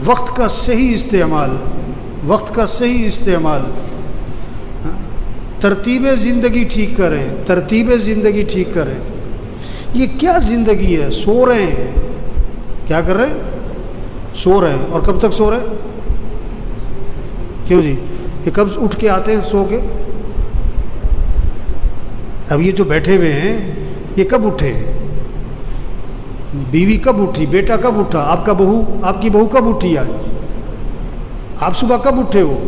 وقت کا صحیح استعمال، وقت کا صحیح استعمال، ترتیب زندگی ٹھیک کریں، ترتیب زندگی ٹھیک کریں۔ یہ کیا زندگی ہے؟ سو رہے ہیں، کیا کر رہے ہیں؟ سو رہے ہیں۔ اور کب تک سو رہے ہیں؟ کیوں جی؟ یہ کب اٹھ کے آتے ہیں سو کے؟ اب یہ جو بیٹھے ہوئے ہیں یہ کب اٹھے؟ بیوی کب اٹھی؟ بیٹا کب اٹھا؟ آپ کا بہو، آپ کی بہو کب اٹھی؟ آج آپ صبح کب اٹھے ہو؟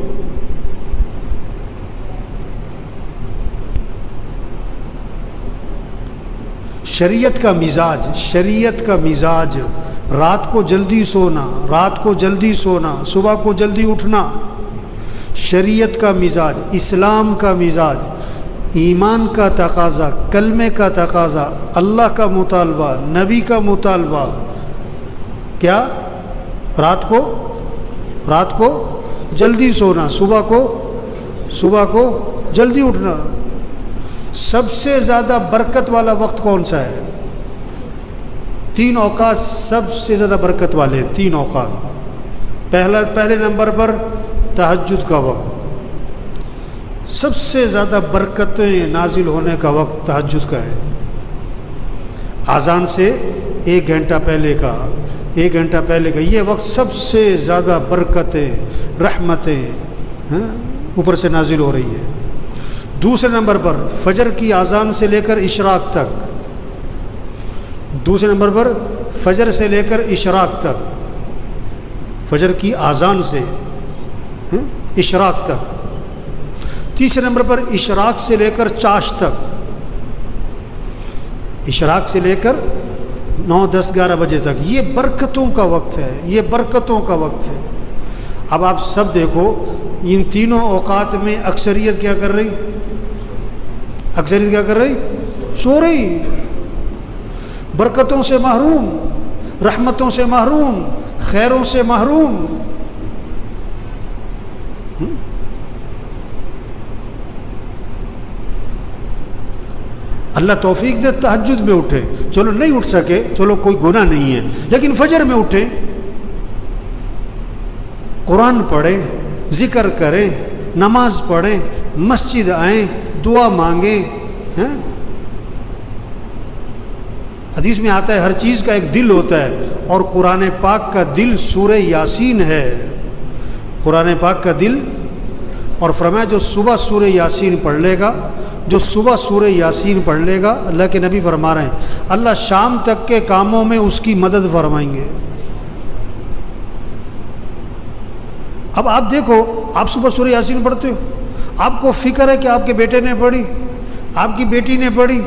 شریعت کا مزاج، شریعت کا مزاج رات کو جلدی سونا، رات کو جلدی سونا، صبح کو جلدی اٹھنا، شریعت کا مزاج، اسلام کا مزاج، ایمان کا تقاضا، کلمے کا تقاضا، اللہ کا مطالبہ، نبی کا مطالبہ، کیا؟ رات کو جلدی سونا، صبح کو جلدی اٹھنا۔ سب سے زیادہ برکت والا وقت کون سا ہے؟ 3 اوقات سب سے زیادہ برکت والے ہیں، 3 اوقات۔ پہلے نمبر پر تہجد کا وقت، سب سے زیادہ برکتیں نازل ہونے کا وقت تہجد کا ہے۔ اذان سے 1 گھنٹہ پہلے کا، 1 گھنٹہ پہلے کا یہ وقت سب سے زیادہ برکتیں، رحمتیں اوپر سے نازل ہو رہی ہے۔ دوسرے نمبر پر فجر کی اذان سے لے کر اشراق تک، دوسرے نمبر پر فجر سے لے کر اشراق تک، فجر کی اذان سے اشراق تک۔ تیسرے نمبر پر اشراق سے لے کر چاش تک، اشراق سے لے کر 9، 10، 11 بجے تک۔ یہ برکتوں کا وقت ہے، یہ برکتوں کا وقت ہے۔ اب آپ سب دیکھو ان تینوں اوقات میں اکثریت کیا کر رہی؟ اکثریت کیا کر رہی؟ سو رہی، برکتوں سے محروم، رحمتوں سے محروم، خیروں سے محروم۔ اللہ توفیق دے تہجد میں اٹھے، چلو نہیں اٹھ سکے، چلو کوئی گناہ نہیں ہے، لیکن فجر میں اٹھیں، قرآن پڑھیں، ذکر کریں، نماز پڑھیں، مسجد آئیں، دعا مانگیں۔ حدیث میں آتا ہے ہر چیز کا ایک دل ہوتا ہے، اور قرآن پاک کا دل سورہ یاسین ہے، قرآن پاک کا دل۔ اور فرمایا جو صبح سورہ یاسین پڑھ لے گا، جو صبح سورہ یاسین پڑھ لے گا، اللہ کے نبی فرما رہے ہیں اللہ شام تک کے کاموں میں اس کی مدد فرمائیں گے۔ اب آپ دیکھو، آپ صبح سورہ یاسین پڑھتے ہو، آپ کو فکر ہے کہ آپ کے بیٹے نے پڑھی، آپ کی بیٹی نے پڑھی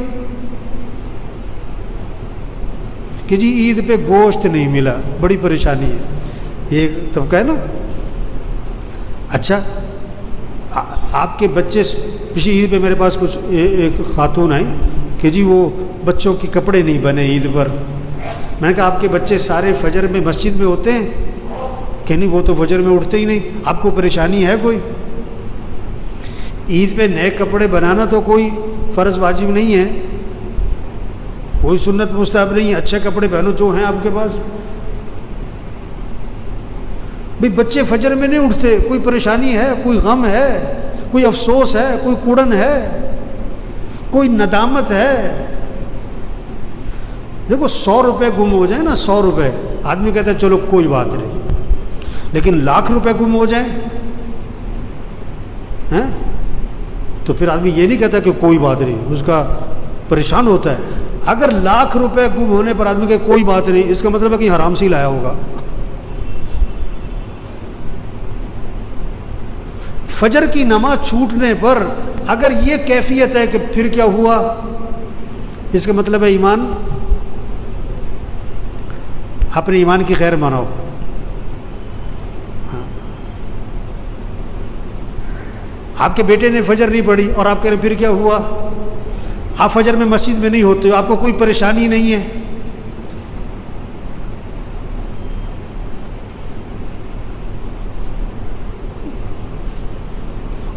کہ جی عید پہ گوشت نہیں ملا، بڑی پریشانی ہے، یہ طبقہ ہے نا۔ اچھا آپ کے بچے، پچھلی عید پہ میرے پاس کچھ ایک خاتون آئی کہ جی وہ بچوں کے کپڑے نہیں بنے عید پر۔ میں نے کہا آپ کے بچے سارے فجر میں مسجد میں ہوتے ہیں؟ کہ نہیں، وہ تو فجر میں اٹھتے ہی نہیں، آپ کو پریشانی ہے کوئی؟ عید پہ نئے کپڑے بنانا تو کوئی فرض واجب نہیں ہے، کوئی سنت مستحب نہیں ہے، اچھے کپڑے پہنو جو ہیں آپ کے پاس۔ بھئی بچے فجر میں نہیں اٹھتے، کوئی پریشانی ہے، کوئی غم ہے، کوئی افسوس ہے، کوئی کوڑن ہے، کوئی ندامت ہے؟ دیکھو 100 روپے گم ہو جائیں نا، 100 روپے، آدمی کہتا ہے چلو کوئی بات نہیں، لیکن 1,00,000 روپے گم ہو جائیں تو پھر آدمی یہ نہیں کہتا کہ کوئی بات نہیں، اس کا پریشان ہوتا ہے۔ اگر 1,00,000 روپے گم ہونے پر آدمی کہ کوئی بات نہیں، اس کا مطلب ہے کہ حرام سے لایا ہوگا۔ فجر کی نماز چھوٹنے پر اگر یہ کیفیت ہے کہ پھر کیا ہوا، اس کا مطلب ہے ایمان، اپنے ایمان کی خیر مناؤ۔ آپ کے بیٹے نے فجر نہیں پڑھی اور آپ کہہ رہے پھر کیا ہوا، آپ فجر میں مسجد میں نہیں ہوتے، آپ کو کوئی پریشانی نہیں ہے۔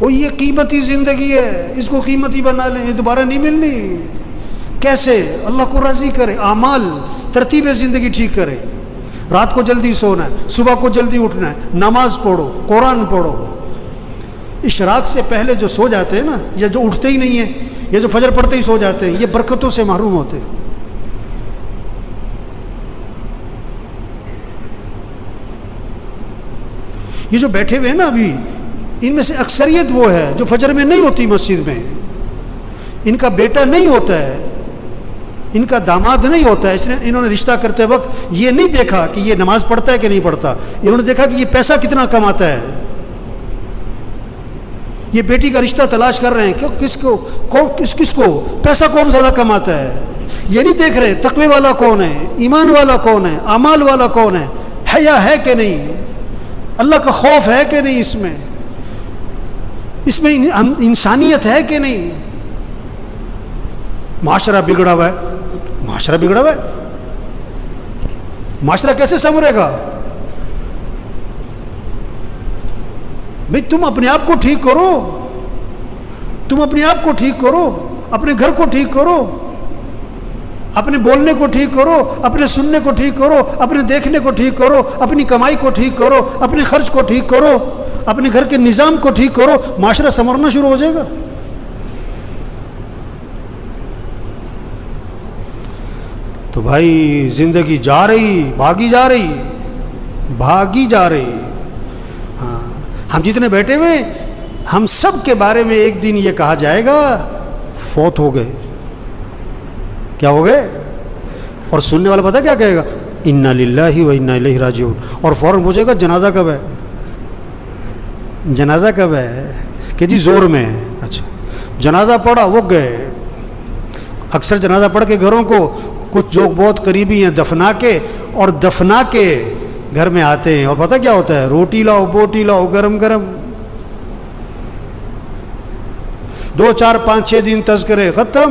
وہ یہ قیمتی زندگی ہے، اس کو قیمتی بنا لیں، یہ دوبارہ نہیں ملنی۔ کیسے اللہ کو راضی کرے، اعمال، ترتیب زندگی ٹھیک کرے۔ رات کو جلدی سونا ہے، صبح کو جلدی اٹھنا ہے، نماز پڑھو، قرآن پڑھو۔ اشراق سے پہلے جو سو جاتے ہیں نا، یا جو اٹھتے ہی نہیں ہیں، یا جو فجر پڑھتے ہی سو جاتے ہیں، یہ برکتوں سے محروم ہوتے ہیں۔ یہ جو بیٹھے ہوئے ہیں نا ابھی، ان میں سے اکثریت وہ ہے جو فجر میں نہیں ہوتی مسجد میں، ان کا بیٹا نہیں ہوتا ہے، ان کا داماد نہیں ہوتا ہے، اس نے انہوں نے رشتہ کرتے وقت یہ نہیں دیکھا کہ یہ نماز پڑھتا ہے کہ نہیں پڑھتا، انہوں نے دیکھا کہ یہ پیسہ کتنا کماتا ہے، یہ بیٹی کا رشتہ تلاش کر رہے ہیں کہ کس کو پیسہ کون زیادہ کماتا ہے، یہ نہیں دیکھ رہے تقوی والا کون ہے، ایمان والا کون ہے، اعمال والا کون ہے، حیا ہے کہ نہیں، اللہ کا خوف ہے کہ نہیں، اس میں انسانیت ہے کہ نہیں۔ معاشرہ بگڑا ہوا ہے، معاشرہ بگڑا ہوا ہے، معاشرہ کیسے سنورے گا؟ بھئی تم اپنے آپ کو ٹھیک کرو، تم اپنے آپ کو ٹھیک کرو، اپنے گھر کو ٹھیک کرو، اپنے بولنے کو ٹھیک کرو، اپنے سننے کو ٹھیک کرو، اپنے دیکھنے کو ٹھیک کرو، اپنی کمائی کو ٹھیک کرو، اپنے خرچ کو ٹھیک کرو، اپنے گھر کے نظام کو ٹھیک کرو، معاشرہ سنورنا شروع ہو جائے گا۔ تو بھائی زندگی جا رہی، بھاگی جا رہی۔ ہاں، ہم جتنے بیٹھے ہوئے، ہم سب کے بارے میں ایک دن یہ کہا جائے گا فوت ہو گئے۔ کیا ہو گئے؟ اور سننے والا پتہ کیا کہے گا؟ انا للہ و انا الیہ راجعون، اور فوراً پوچھے گا جنازہ کب ہے؟ جنازہ کب ہے؟ کہ جی زور میں ہے۔ اچھا، جنازہ پڑھا، وہ گئے۔ اکثر جنازہ پڑھ کے گھروں کو کچھ جو بہت قریبی ہیں دفنا کے گھر میں آتے ہیں، اور پتہ کیا ہوتا ہے؟ روٹی لاؤ، بوٹی لاؤ، گرم گرم، 2 4 5 6 دن تذکرے ختم۔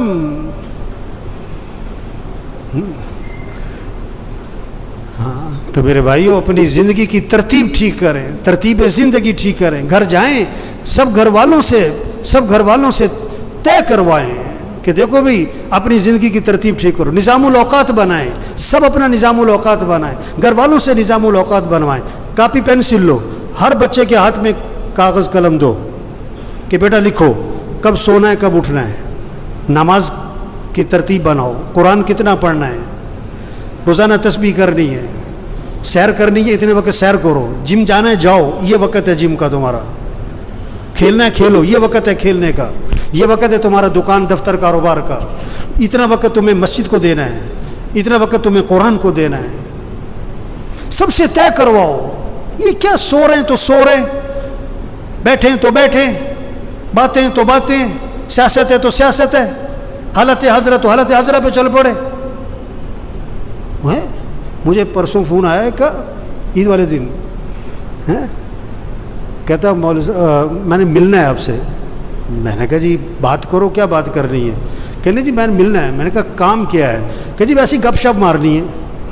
ہاں، تو میرے بھائیوں اپنی زندگی کی ترتیب ٹھیک کریں، ترتیب زندگی ٹھیک کریں۔ گھر جائیں، سب گھر والوں سے طے کروائیں کہ دیکھو بھئی اپنی زندگی کی ترتیب ٹھیک کرو، نظام الاوقات بنائیں، سب اپنا نظام الاوقات بنائیں، گھر والوں سے نظام الاوقات بنوائیں۔ کاپی پینسل لو، ہر بچے کے ہاتھ میں کاغذ قلم دو کہ بیٹا لکھو کب سونا ہے، کب اٹھنا ہے، نماز کی ترتیب بناؤ، قرآن کتنا پڑھنا ہے، روزانہ تسبیح کرنی ہے، سیر کرنی ہے، اتنے وقت سیر کرو، جم جانا ہے جاؤ، یہ وقت ہے جم کا تمہارا، کھیلنا ہے کھیلو، یہ وقت ہے کھیلنے کا، یہ وقت ہے تمہارا دکان دفتر کاروبار کا، اتنا وقت تمہیں مسجد کو دینا ہے، اتنا وقت تمہیں قرآن کو دینا ہے۔ سب سے طے کرواؤ۔ یہ کیا سو رہے ہیں تو سو رہے ہیں، بیٹھیں تو بیٹھیں، باتیں تو باتیں، سیاست ہے تو سیاست ہے، حالت حضرت تو حالت حضرت پہ چل پڑے۔ مجھے پرسوں فون آیا کہ عید والے دن کہتا میں نے ملنا ہے آپ سے۔ میں نے کہا جی بات کرو، کیا بات کرنی ہے؟ کہنے جی میں نے ملنا ہے۔ میں نے کہا کام کیا ہے؟ کہ جی ویسی گپ شپ مارنی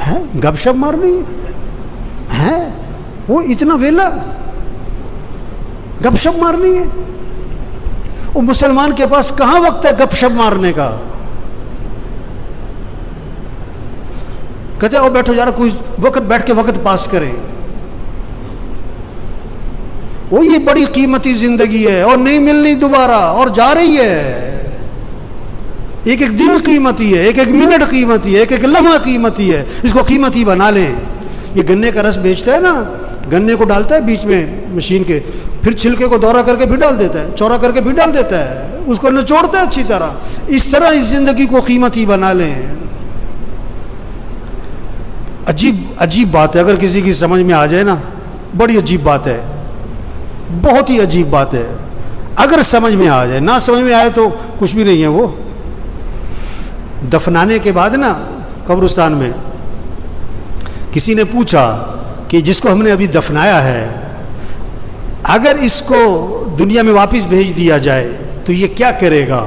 ہے۔ گپ شپ مارنی ہے؟ وہ اتنا ویلا گپ شپ مارنی ہے؟ وہ مسلمان کے پاس کہاں وقت ہے گپ شپ مارنے کا؟ کہتے او بیٹھو یار، کوئی وقت بیٹھ کے وقت پاس کریں۔ وہ یہ بڑی قیمتی زندگی ہے اور نہیں ملنی دوبارہ، اور جا رہی ہے۔ ایک ایک دن قیمتی ہے، ایک ایک منٹ قیمتی ہے، ایک ایک لمحہ قیمتی ہے، اس کو قیمتی بنا لیں۔ یہ گنے کا رس بیچتا ہے نا، گنے کو ڈالتا ہے بیچ میں مشین کے، پھر چھلکے کو دورہ کر کے بھی ڈال دیتا ہے، چورا کر کے بھی ڈال دیتا ہے، اس کو نچوڑتا ہے اچھی طرح۔ اس طرح اس زندگی کو قیمتی بنا لیں۔ عجیب بات ہے، اگر کسی کی سمجھ میں آ جائے نا، بڑی عجیب بات ہے، بہت ہی عجیب بات ہے۔ اگر سمجھ میں آ جائے، نہ سمجھ میں آئے تو کچھ بھی نہیں ہے۔ وہ دفنانے کے بعد نا قبرستان میں کسی نے پوچھا کہ جس کو ہم نے ابھی دفنایا ہے، اگر اس کو دنیا میں واپس بھیج دیا جائے تو یہ کیا کرے گا؟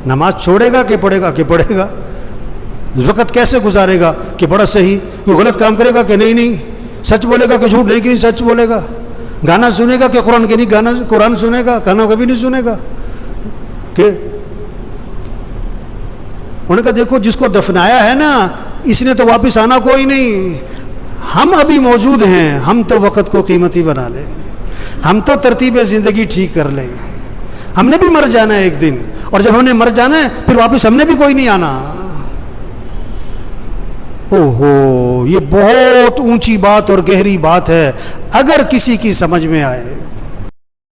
نماز چھوڑے گا کہ پڑھے گا؟ کہ پڑھے گا۔ وقت کیسے گزارے گا؟ کہ بڑا صحیح۔ کوئی غلط کام کرے گا کہ نہیں، سچ بولے گا کہ جھوٹ نہیں، کہ سچ بولے گا۔ گانا سنے گا کہ قرآن کے نہیں، گانا قرآن سنے گا، گانا کبھی نہیں سنے گا۔ کہ انہوں نے کہا دیکھو جس کو دفنایا ہے نا، اس نے تو واپس آنا کوئی نہیں، ہم ابھی موجود ہیں، ہم تو وقت کو قیمتی بنا لیں، ہم تو ترتیب زندگی ٹھیک کر لیں. ہم نے بھی مر جانا ہے ایک دن، اور جب ہم نے مر جانا ہے پھر واپس ہم نے بھی کوئی نہیں آنا. اوہو، یہ بہت اونچی بات اور گہری بات ہے. اگر کسی کی سمجھ میں آئے